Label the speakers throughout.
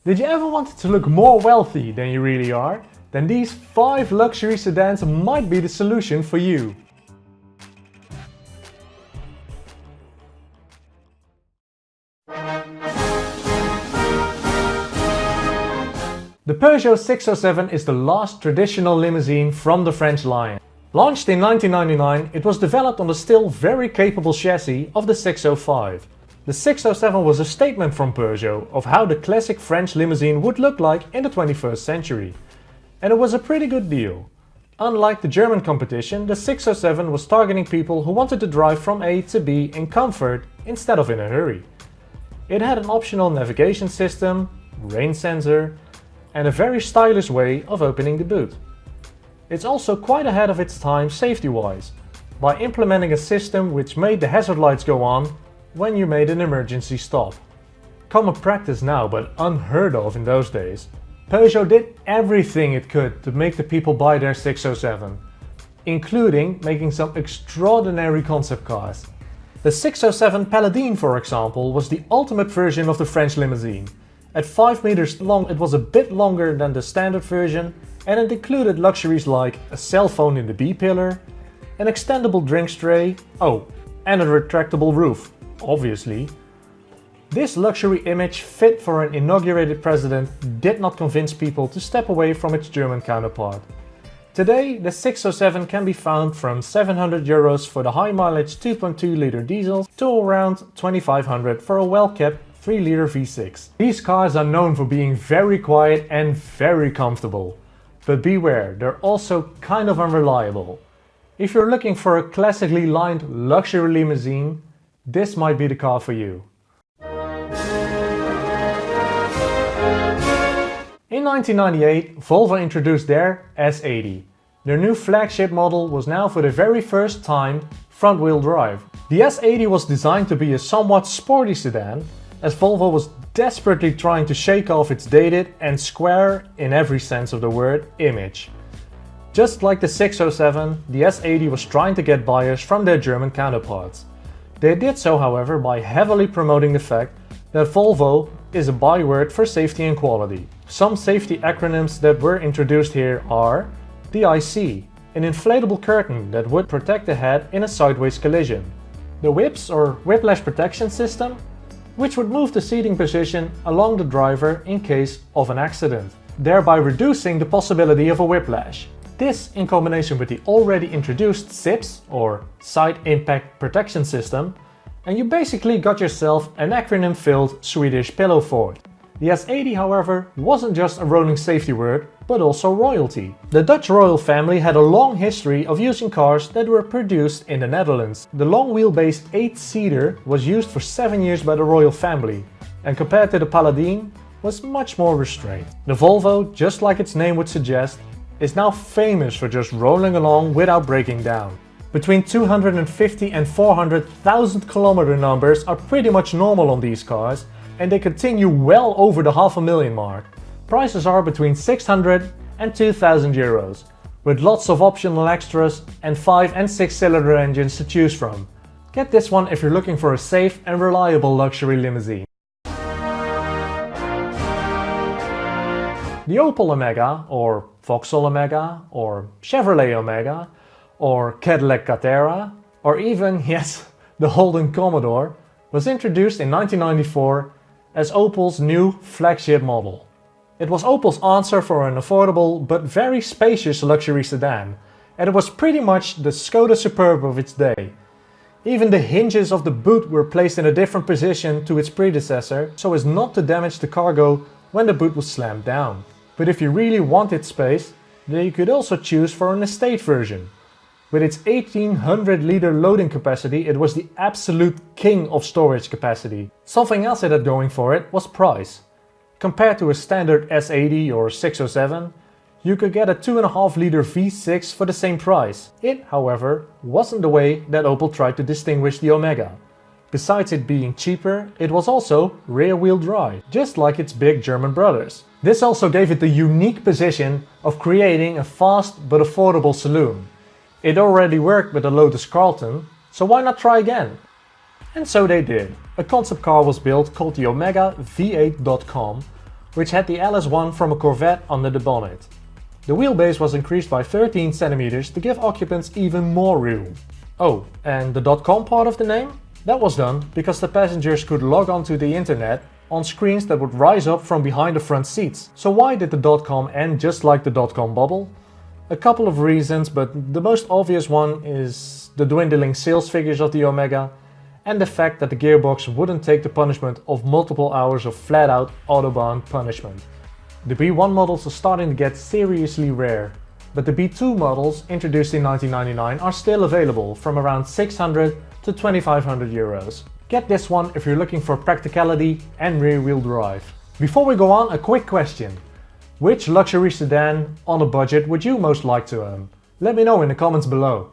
Speaker 1: Did you ever want to look more wealthy than you really are? Then these 5 luxury sedans might be the solution for you. The Peugeot 607 is the last traditional limousine from the French line. Launched in 1999, it was developed on the still very capable chassis of the 605. The 607 was a statement from Peugeot of how the classic French limousine would look like in the 21st century. And it was a pretty good deal. Unlike the German competition, the 607 was targeting people who wanted to drive from A to B in comfort instead of in a hurry. It had an optional navigation system, rain sensor, and a very stylish way of opening the boot. It's also quite ahead of its time safety-wise, by implementing a system which made the hazard lights go on when you made an emergency stop. Common practice now, but unheard of in those days. Peugeot did everything it could to make the people buy their 607, including making some extraordinary concept cars. The 607 Paladin, for example, was the ultimate version of the French limousine. At 5 meters long, it was a bit longer than the standard version, and it included luxuries like a cell phone in the B-pillar, an extendable drinks tray, and a retractable roof, obviously. This luxury image fit for an inaugurated president did not convince people to step away from its German counterpart. Today, the 607 can be found from €700 for the high-mileage 2.2-liter diesel to around €2,500 for a well-kept 3-liter V6. These cars are known for being very quiet and very comfortable. But beware, they're also kind of unreliable. If you're looking for a classically lined luxury limousine, this might be the car for you. In 1998, Volvo introduced their S80. Their new flagship model was now for the very first time front-wheel drive. The S80 was designed to be a somewhat sporty sedan, as Volvo was desperately trying to shake off its dated and square, in every sense of the word, image. Just like the 607, the S80 was trying to get buyers from their German counterparts. They did so, however, by heavily promoting the fact that Volvo is a byword for safety and quality. Some safety acronyms that were introduced here are the IC, an inflatable curtain that would protect the head in a sideways collision, the WHIPS or whiplash protection system, which would move the seating position along the driver in case of an accident, thereby reducing the possibility of a whiplash. This, in combination with the already introduced SIPS or Side Impact Protection System, and you basically got yourself an acronym-filled Swedish pillow fort. The S80, however, wasn't just a rolling safety word, but also royalty. The Dutch royal family had a long history of using cars that were produced in the Netherlands. The long wheelbase 8-seater was used for 7 years by the royal family, and compared to the Paladin, was much more restrained. The Volvo, just like its name would suggest, is now famous for just rolling along without breaking down. Between 250 and 400,000 kilometer numbers are pretty much normal on these cars, and they continue well over the $500,000 mark. Prices are between 600 and 2,000 euros, with lots of optional extras and 5 and 6 cylinder engines to choose from. Get this one if you're looking for a safe and reliable luxury limousine. The Opel Omega, or Vauxhall Omega, or Chevrolet Omega, or Cadillac Catera, or even, yes, the Holden Commodore, was introduced in 1994 as Opel's new flagship model. It was Opel's answer for an affordable but very spacious luxury sedan, and it was pretty much the Skoda Superb of its day. Even the hinges of the boot were placed in a different position to its predecessor so as not to damage the cargo when the boot was slammed down. But if you really wanted space, then you could also choose for an estate version. With its 1800-liter loading capacity, it was the absolute king of storage capacity. Something else it had going for it was price. Compared to a standard S80 or 607, you could get a 2.5-liter V6 for the same price. It, however, wasn't the way that Opel tried to distinguish the Omega. Besides it being cheaper, it was also rear-wheel drive, just like its big German brothers. This also gave it the unique position of creating a fast but affordable saloon. It already worked with the Lotus Carlton, so why not try again? And so they did. A concept car was built called the Omega V8.com, which had the LS1 from a Corvette under the bonnet. The wheelbase was increased by 13 cm to give occupants even more room. Oh, and the .com part of the name? That was done because the passengers could log onto the internet on screens that would rise up from behind the front seats. So why did the .com end just like the .com bubble? A couple of reasons, but the most obvious one is the dwindling sales figures of the Omega and the fact that the gearbox wouldn't take the punishment of multiple hours of flat-out autobahn punishment. The B1 models are starting to get seriously rare, but the B2 models introduced in 1999 are still available from around 600 to 2500 euros. Get this one if you're looking for practicality and rear-wheel drive. Before we go on, a quick question. Which luxury sedan on a budget would you most like to own? Let me know in the comments below.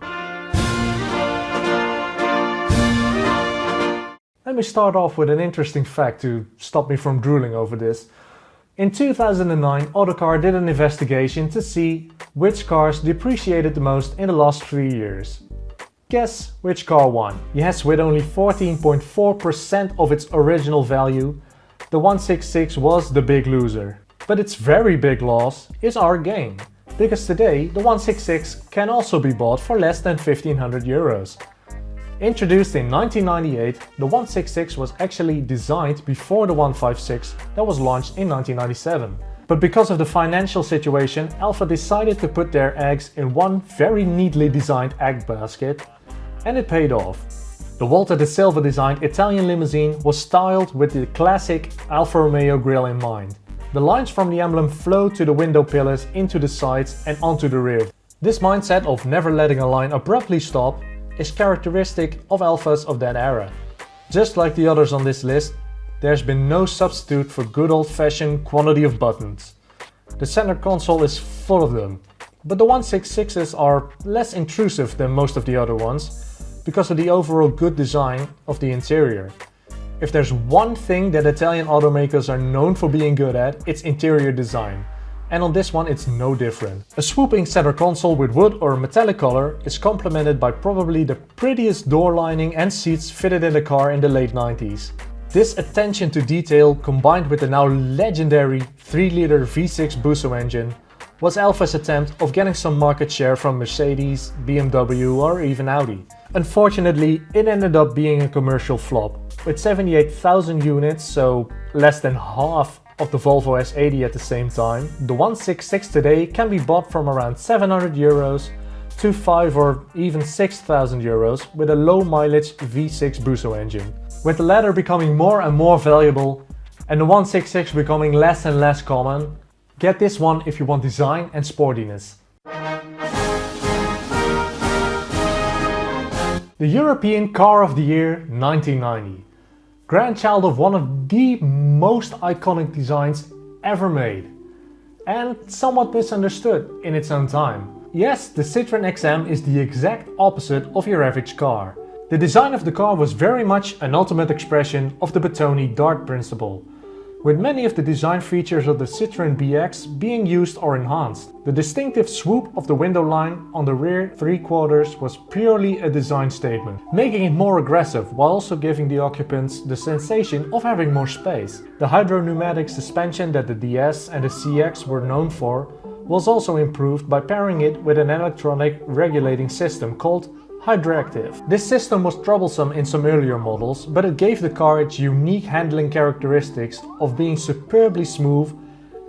Speaker 1: Let me start off with an interesting fact to stop me from drooling over this. In 2009, Autocar did an investigation to see which cars depreciated the most in the last 3 years. Guess which car won? Yes, with only 14.4% of its original value, the 166 was the big loser. But its very big loss is our gain, because today the 166 can also be bought for less than 1500 euros. Introduced in 1998, the 166 was actually designed before the 156 that was launched in 1997. But because of the financial situation, Alfa decided to put their eggs in one very neatly designed egg basket, and it paid off. The Walter de Silva designed Italian limousine was styled with the classic Alfa Romeo grille in mind. The lines from the emblem flow to the window pillars, into the sides and onto the rear. This mindset of never letting a line abruptly stop is characteristic of Alfas of that era. Just like the others on this list, there's been no substitute for good old-fashioned quantity of buttons. The center console is full of them, but the 166s are less intrusive than most of the other ones because of the overall good design of the interior. If there's one thing that Italian automakers are known for being good at, it's interior design. And on this one it's no different. A swooping center console with wood or metallic color is complemented by probably the prettiest door lining and seats fitted in the car in the late 90s. This attention to detail, combined with the now legendary 3-liter V6 Busso engine, was Alfa's attempt of getting some market share from Mercedes, BMW or even Audi. Unfortunately, it ended up being a commercial flop. With 78,000 units, so less than half of the Volvo S80 at the same time, the 166 today can be bought from around 700 euros to 5 or even 6,000 euros with a low mileage V6 Busso engine. With the latter becoming more and more valuable and the 166 becoming less and less common, get this one if you want design and sportiness. The European Car of the Year 1990. Grandchild of one of the most iconic designs ever made, and somewhat misunderstood in its own time. Yes, the Citroën XM is the exact opposite of your average car. The design of the car was very much an ultimate expression of the Bertone Dart principle, with many of the design features of the Citroën BX being used or enhanced. The distinctive swoop of the window line on the rear 3/4 was purely a design statement, making it more aggressive while also giving the occupants the sensation of having more space. The hydro-pneumatic suspension that the DS and the CX were known for was also improved by pairing it with an electronic regulating system called Hydractive. This system was troublesome in some earlier models, but it gave the car its unique handling characteristics of being superbly smooth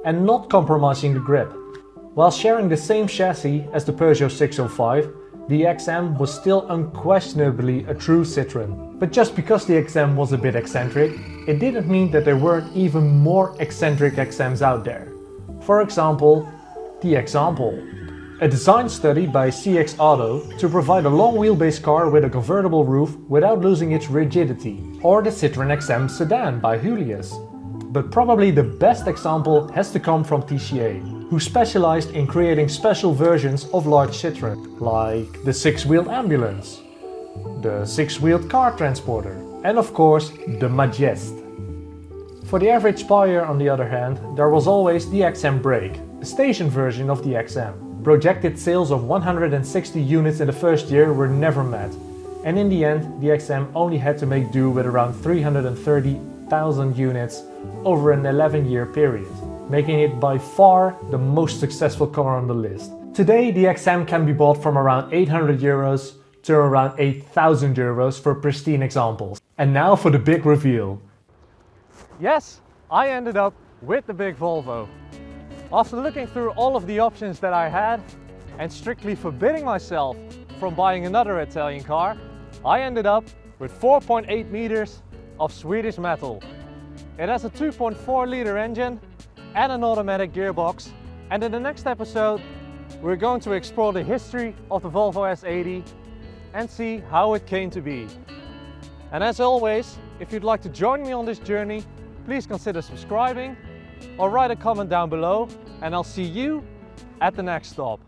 Speaker 1: and not compromising the grip. While sharing the same chassis as the Peugeot 605, the XM was still unquestionably a true Citroën. But just because the XM was a bit eccentric, it didn't mean that there weren't even more eccentric XMs out there. For example, the Example. A design study by CX Auto to provide a long wheelbase car with a convertible roof without losing its rigidity, or the Citroën XM sedan by Julius. But probably the best example has to come from TCA, who specialized in creating special versions of large Citroën, like the 6-wheeled ambulance, the 6-wheeled car transporter, and of course the Majest. For the average buyer, on the other hand, there was always the XM Brake, a station version of the XM. Projected sales of 160 units in the first year were never met, and in the end the XM only had to make do with around 330,000 100,000 units over an 11-year period, making it by far the most successful car on the list. Today the XM can be bought from around 800 euros to around 8,000 euros for pristine examples. And now for the big reveal. Yes, I ended up with the big Volvo. After looking through all of the options that I had and strictly forbidding myself from buying another Italian car, I ended up with 4.8 meters of Swedish metal. It has a 2.4 liter engine and an automatic gearbox, and in the next episode we're going to explore the history of the Volvo S80 and see how it came to be. And as always, if you'd like to join me on this journey, please consider subscribing or write a comment down below, and I'll see you at the next stop.